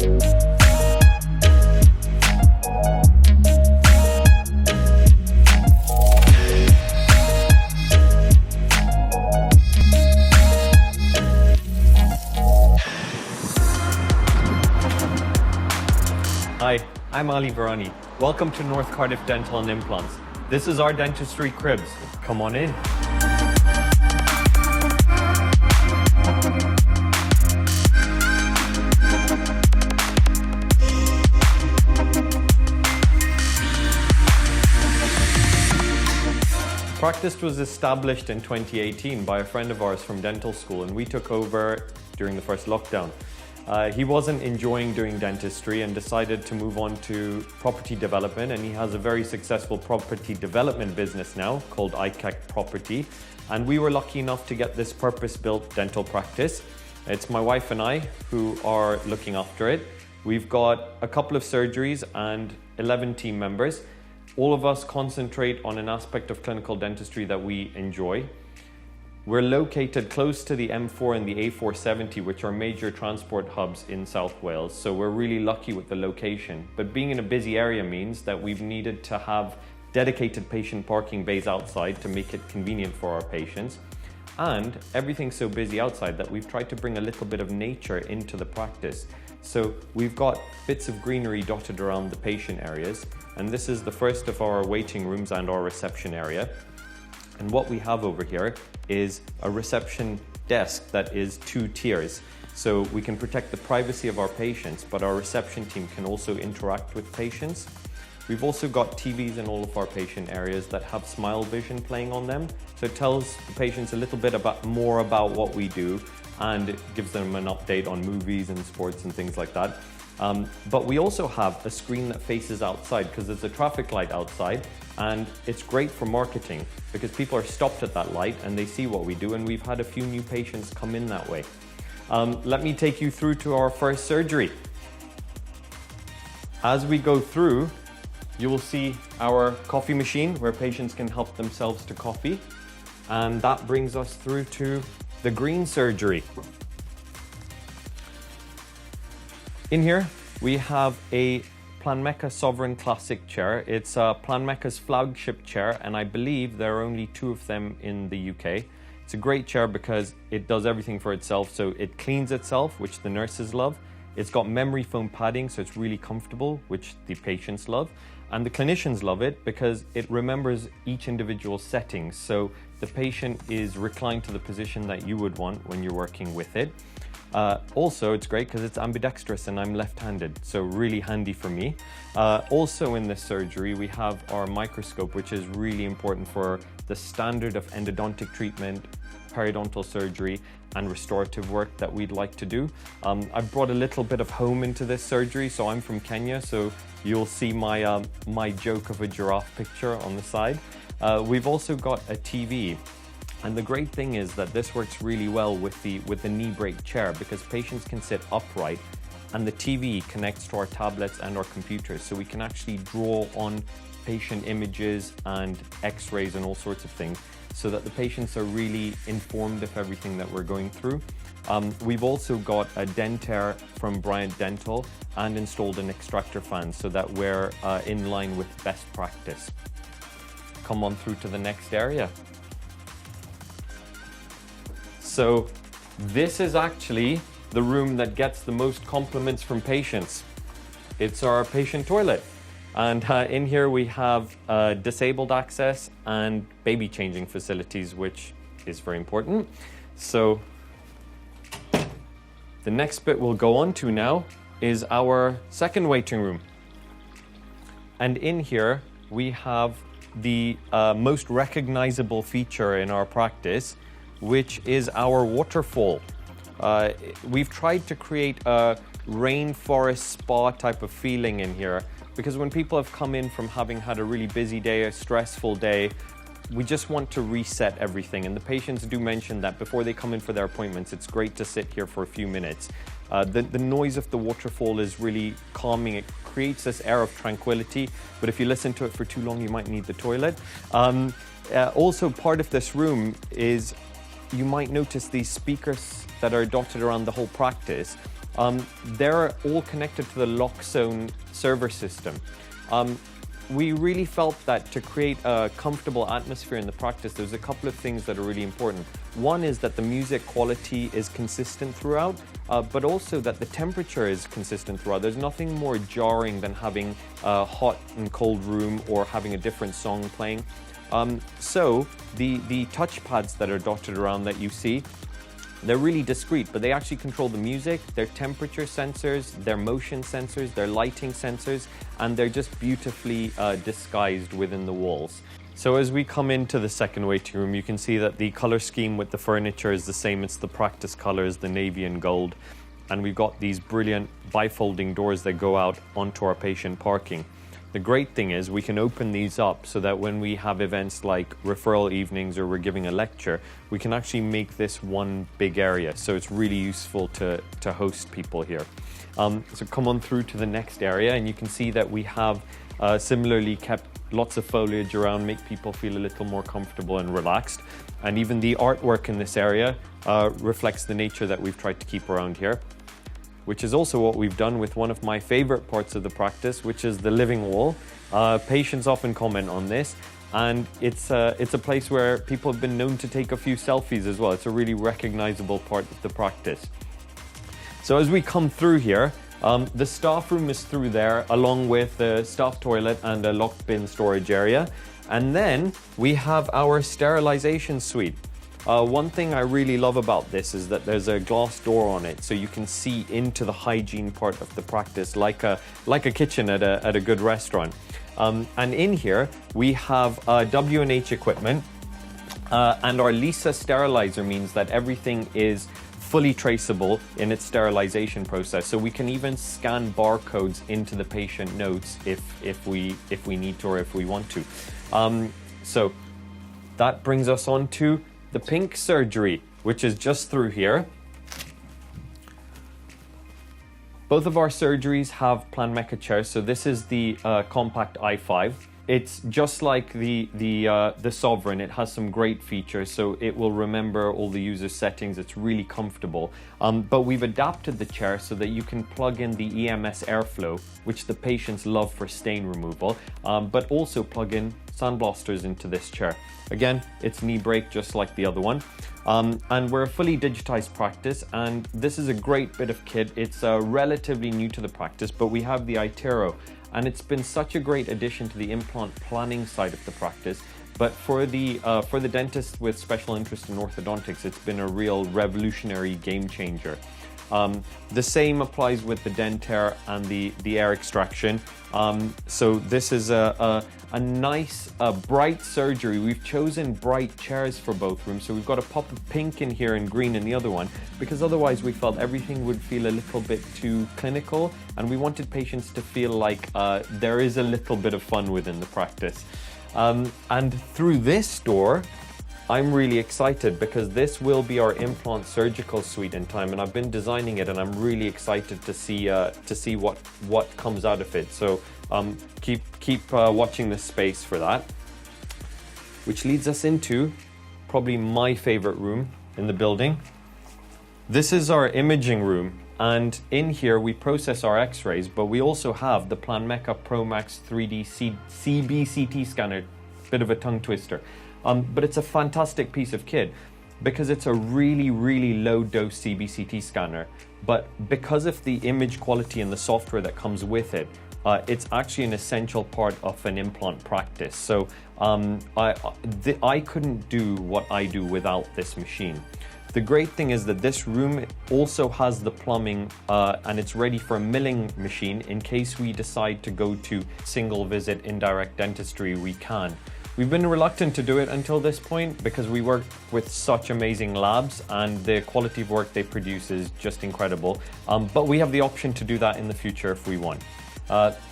Hi, I'm Aly Virani. Welcome to North Cardiff Dental Implants. This is our Dentistry Cribs. Come on in. Practice was established in 2018 by a friend of ours from dental school, and we took over during the first lockdown. He wasn't enjoying doing dentistry and decided to move on to property development, and he has a very successful property development business now called ICAC Property, and we were lucky enough to get this purpose-built dental practice. It's my wife and I who are looking after it. We've got a couple of surgeries and 11 team members. All of us concentrate on an aspect of clinical dentistry that we enjoy. We're located close to the M4 and the A470, which are major transport hubs in South Wales, so we're really lucky with the location. But being in a busy area means that we've needed to have dedicated patient parking bays outside to make it convenient for our patients. And everything's so busy outside that we've tried to bring a little bit of nature into the practice. So we've got bits of greenery dotted around the patient areas, and this is the first of our waiting rooms and our reception area. And what we have over here is a reception desk that is 2 tiers. So we can protect the privacy of our patients, but our reception team can also interact with patients. We've also got TVs in all of our patient areas that have Smile Vision playing on them. So it tells the patients a little bit more about what we do, and it gives them an update on movies and sports and things like that. But we also have a screen that faces outside because there's a traffic light outside, and it's great for marketing because people are stopped at that light and they see what we do, and we've had a few new patients come in that way. Let me take you through to our first surgery. As we go through, you will see our coffee machine where patients can help themselves to coffee, and that brings us through to the green surgery. In here, we have a Planmeca Sovereign Classic chair. It's Planmeca's flagship chair, and I believe there are only 2 of them in the UK. It's a great chair because it does everything for itself. So it cleans itself, which the nurses love. It's got memory foam padding, so it's really comfortable, which the patients love. And the clinicians love it because it remembers each individual settings. So the patient is reclined to the position that you would want when you're working with it. Also, it's great because it's ambidextrous and I'm left-handed, so really handy for me. Also in this surgery, we have our microscope, which is really important for the standard of endodontic treatment, periodontal surgery, and restorative work that we'd like to do. I brought a little bit of home into this surgery, so I'm from Kenya, so you'll see my, my joke of a giraffe picture on the side. We've also got a TV. And the great thing is that this works really well with the knee brake chair because patients can sit upright and the TV connects to our tablets and our computers. So we can actually draw on patient images and x-rays and all sorts of things so that the patients are really informed of everything that we're going through. We've also got a Dentaire from Bryant Dental and installed an extractor fan so that we're in line with best practice. Come on through to the next area. So this is actually the room that gets the most compliments from patients. It's our patient toilet. And in here we have disabled access and baby changing facilities, which is very important. So the next bit we'll go on to now is our second waiting room. And in here we have the most recognizable feature in our practice, which is our waterfall. We've tried to create a rainforest spa type of feeling in here because when people have come in from having had a really busy day, a stressful day, we just want to reset everything. And the patients do mention that before they come in for their appointments, it's great to sit here for a few minutes. The noise of the waterfall is really calming. It creates this air of tranquility, but if you listen to it for too long, you might need the toilet. Also, part of this room is you might notice these speakers that are dotted around the whole practice. they're all connected to the LockZone server system. We really felt that to create a comfortable atmosphere in the practice, there's a couple of things that are really important. One is that the music quality is consistent throughout, but also that the temperature is consistent throughout. There's nothing more jarring than having a hot and cold room or having a different song playing. So the touchpads that are dotted around that you see, they're really discreet, but they actually control the music, their temperature sensors, their motion sensors, their lighting sensors, and they're just beautifully disguised within the walls. So as we come into the second waiting room, you can see that the color scheme with the furniture is the same. It's the practice colors, the navy and gold. And we've got these brilliant bifolding doors that go out onto our patient parking. The great thing is we can open these up so that when we have events like referral evenings or we're giving a lecture, we can actually make this one big area. So it's really useful to host people here. So come on through to the next area and you can see that we have similarly kept lots of foliage around, make people feel a little more comfortable and relaxed. And even the artwork in this area reflects the nature that we've tried to keep around here, which is also what we've done with one of my favorite parts of the practice, which is the living wall. Patients often comment on this, and it's a place where people have been known to take a few selfies as well. It's a really recognizable part of the practice. So as we come through here, the staff room is through there, along with the staff toilet and a locked bin storage area. And then we have our sterilization suite. One thing I really love about this is that there's a glass door on it, so you can see into the hygiene part of the practice, like a kitchen at a good restaurant. And in here we have W&H equipment, and our Lisa sterilizer means that everything is fully traceable in its sterilization process. So we can even scan barcodes into the patient notes if we need to or if we want to. So that brings us on to the pink surgery, which is just through here. Both of our surgeries have Planmeca chairs, so this is the compact i5. It's just like the Sovereign. It has some great features, so it will remember all the user settings. It's really comfortable. But we've adapted the chair so that you can plug in the EMS airflow, which the patients love for stain removal, but also plug in sandblasters into this chair. Again, it's knee brake just like the other one. And we're a fully digitized practice, and this is a great bit of kit. It's relatively new to the practice, but we have the iTero, and it's been such a great addition to the implant planning side of the practice. But for the dentist with special interest in orthodontics, it's been a real revolutionary game changer. The same applies with the Dentaire and the air extraction. So this is a nice bright surgery. We've chosen bright chairs for both rooms. So we've got a pop of pink in here and green in the other one, because otherwise we felt everything would feel a little bit too clinical, and we wanted patients to feel like there is a little bit of fun within the practice. And through this door, I'm really excited because this will be our implant surgical suite in time, and I've been designing it, and I'm really excited to see what comes out of it. So keep watching this space for that. Which leads us into probably my favorite room in the building. This is our imaging room, and in here we process our x-rays, but we also have the Planmeca Pro Max 3D CBCT scanner. Bit of a tongue twister. But it's a fantastic piece of kit because it's a really, really low dose CBCT scanner. But because of the image quality and the software that comes with it, it's actually an essential part of an implant practice. So I couldn't do what I do without this machine. The great thing is that this room also has the plumbing and it's ready for a milling machine. In case we decide to go to single visit indirect dentistry, we can. We've been reluctant to do it until this point because we work with such amazing labs and the quality of work they produce is just incredible. But we have the option to do that in the future if we want.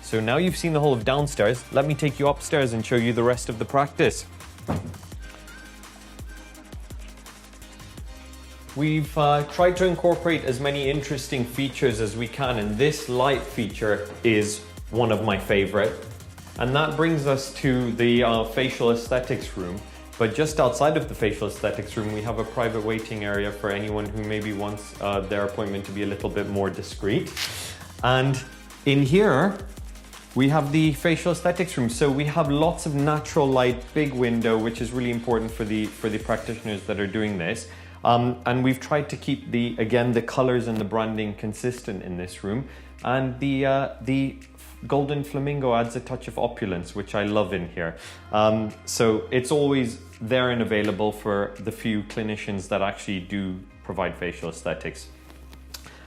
So now you've seen the whole of downstairs, let me take you upstairs and show you the rest of the practice. We've tried to incorporate as many interesting features as we can, and this light feature is one of my favorite. And that brings us to the facial aesthetics room. But just outside of the facial aesthetics room, we have a private waiting area for anyone who maybe wants their appointment to be a little bit more discreet. And in here, we have the facial aesthetics room. So we have lots of natural light, big window, which is really important for the practitioners that are doing this. And we've tried to keep the colors and the branding consistent in this room. And the golden flamingo adds a touch of opulence, which I love in here. So it's always there and available for the few clinicians that actually do provide facial aesthetics.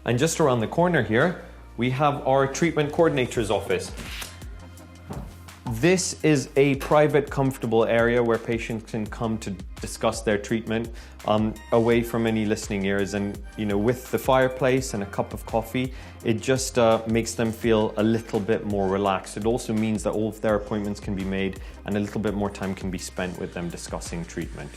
And just around the corner here, we have our treatment coordinator's office. This is a private, comfortable area where patients can come to discuss their treatment away from any listening ears. And with the fireplace and a cup of coffee, it just makes them feel a little bit more relaxed. It also means that all of their appointments can be made and a little bit more time can be spent with them discussing treatment.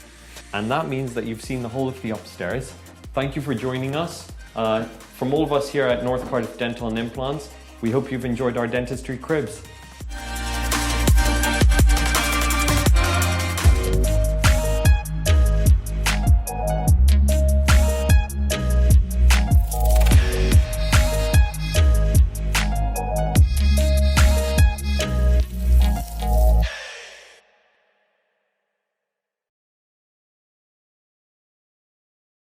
And that means that you've seen the whole of the upstairs. Thank you for joining us. From all of us here at North Cardiff Dental and Implants, we hope you've enjoyed our Dentistry Cribs.